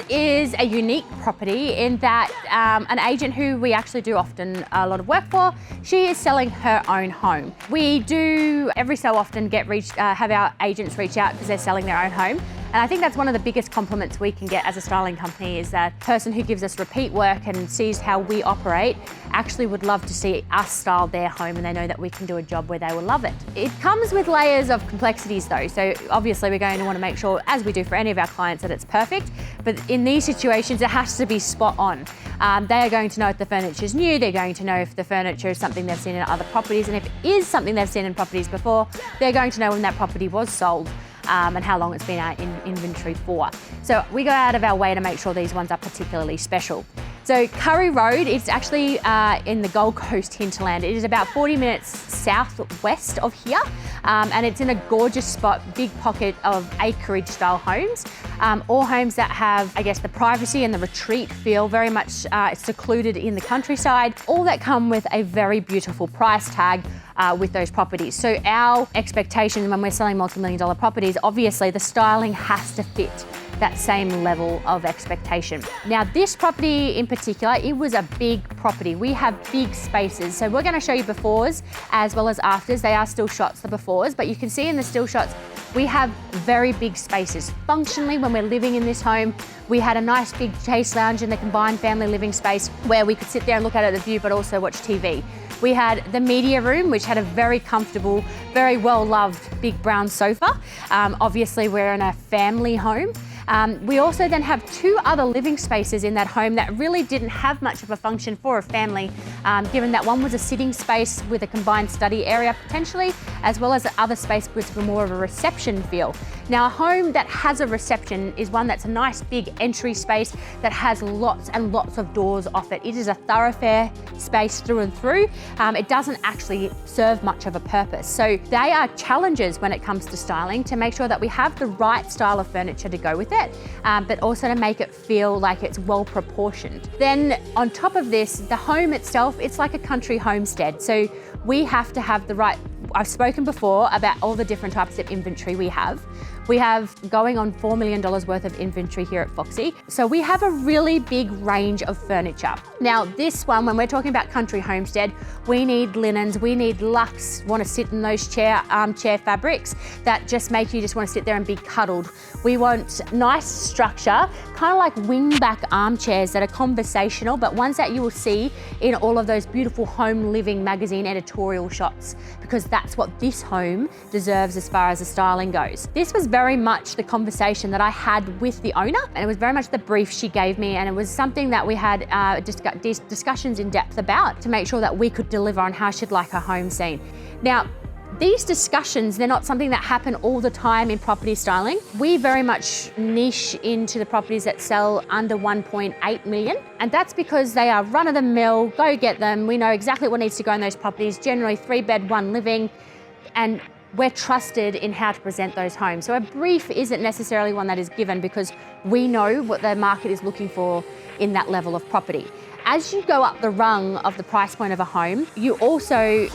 is a unique property in that an agent who we actually do often a lot of work for, she is selling her own home. We do every so often have our agents reach out because they're selling their own home. And I think that's one of the biggest compliments we can get as a styling company is that person who gives us repeat work and sees how we operate actually would love to see us style their home, and they know that we can do a job where they will love it. It comes with layers of complexities though. So obviously we're going to want to make sure, as we do for any of our clients, that it's perfect. But in these situations, it has to be spot on. They are going to know if the furniture is new, they're going to know if the furniture is something they've seen in other properties, and if it is something they've seen in properties before, they're going to know when that property was sold. And how long it's been out in inventory for. So we go out of our way to make sure these ones are particularly special. So Curry Road, it's actually in the Gold Coast hinterland. It is about 40 minutes southwest of here, and it's in a gorgeous spot, big pocket of acreage style homes. All homes that have, I guess, the privacy and the retreat feel, very much secluded in the countryside, all that come with a very beautiful price tag with those properties. So our expectation when we're selling multi-million-dollar properties, obviously the styling has to fit that same level of expectation. Now this property in particular, it was a big property. We have big spaces. So we're going to show you befores as well as afters. They are still shots, the befores, but you can see in the still shots, we have very big spaces. Functionally, when we're living in this home, we had a nice big chase lounge in the combined family living space where we could sit there and look out at the view, but also watch TV. We had the media room, which had a very comfortable, very well-loved big brown sofa. Obviously, we're in a family home. We also then have two other living spaces in that home that really didn't have much of a function for a family, given that one was a sitting space with a combined study area potentially, as well as the other space with more of a reception feel. Now, a home that has a reception is one that's a nice big entry space that has lots and lots of doors off it. It is a thoroughfare space through and through. It doesn't actually serve much of a purpose. So they are challenges when it comes to styling, to make sure that we have the right style of furniture to go with it, but also to make it feel like it's well proportioned. Then on top of this, the home itself, it's like a country homestead. So we have to have the right, I've spoken before about all the different types of inventory we have. We have going on $4 million worth of inventory here at Foxy. So we have a really big range of furniture. Now this one, when we're talking about country homestead, we need linens, we need luxe, want to sit in those armchair fabrics that just make you just want to sit there and be cuddled. We want nice structure, kind of like wingback armchairs that are conversational, but ones that you will see in all of those beautiful home living magazine editorial shots, because that's what this home deserves as far as the styling goes. This was very much the conversation that I had with the owner, and it was very much the brief she gave me, and it was something that we had discussions in depth about to make sure that we could deliver on how she'd like her home seen. Now, these discussions, they're not something that happen all the time in property styling. We very much niche into the properties that sell under 1.8 million. And that's because they are run-of-the-mill, go get them. We know exactly what needs to go in those properties, generally 3-bed, 1 living. And we're trusted in how to present those homes. So a brief isn't necessarily one that is given because we know what the market is looking for in that level of property. As you go up the rung of the price point of a home, you also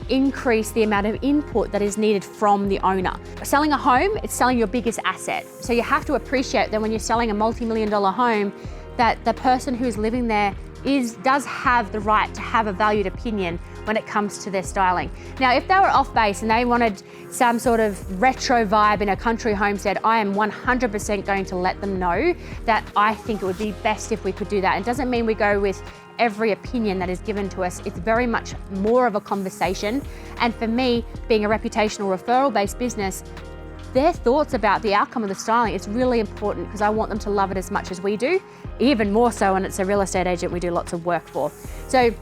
increase the amount of input that is needed from the owner. Selling a home, it's selling your biggest asset. So you have to appreciate that when you're selling a multi-million-dollar home, that the person who's living there does have the right to have a valued opinion when it comes to their styling. Now, if they were off base and they wanted some sort of retro vibe in a country homestead, I am 100% going to let them know that I think it would be best if we could do that. It doesn't mean we go with every opinion that is given to us. It's very much more of a conversation. And for me, being a reputational referral-based business, their thoughts about the outcome of the styling is really important because I want them to love it as much as we do, even more so when it's a real estate agent we do lots of work for. So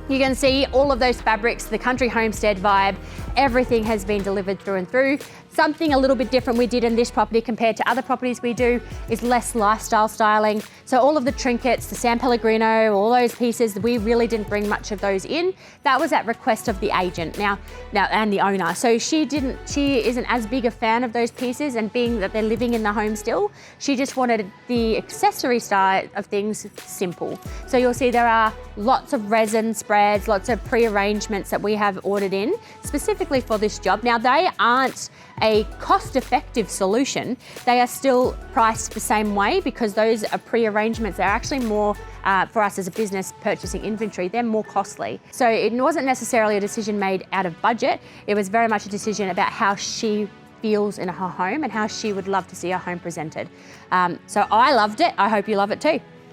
you can see all of those fabrics, the country homestead vibe, everything has been delivered through and through. Something a little bit different we did in this property compared to other properties we do is less lifestyle styling. So all of the trinkets, the San Pellegrino, all those pieces, we really didn't bring much of those in. That was at request of the agent now and the owner. So she isn't as big a fan of those pieces, and being that they're living in the home still, she just wanted the accessory style of things simple. So you'll see there are lots of resin spreads, lots of pre-arrangements that we have ordered in specifically for this job. Now they aren't a cost-effective solution, they are still priced the same way because those are pre-arrangements. They're actually more, for us as a business purchasing inventory, they're more costly. So it wasn't necessarily a decision made out of budget. It was very much a decision about how she feels in her home and how she would love to see her home presented. So I loved it. I hope you love it too.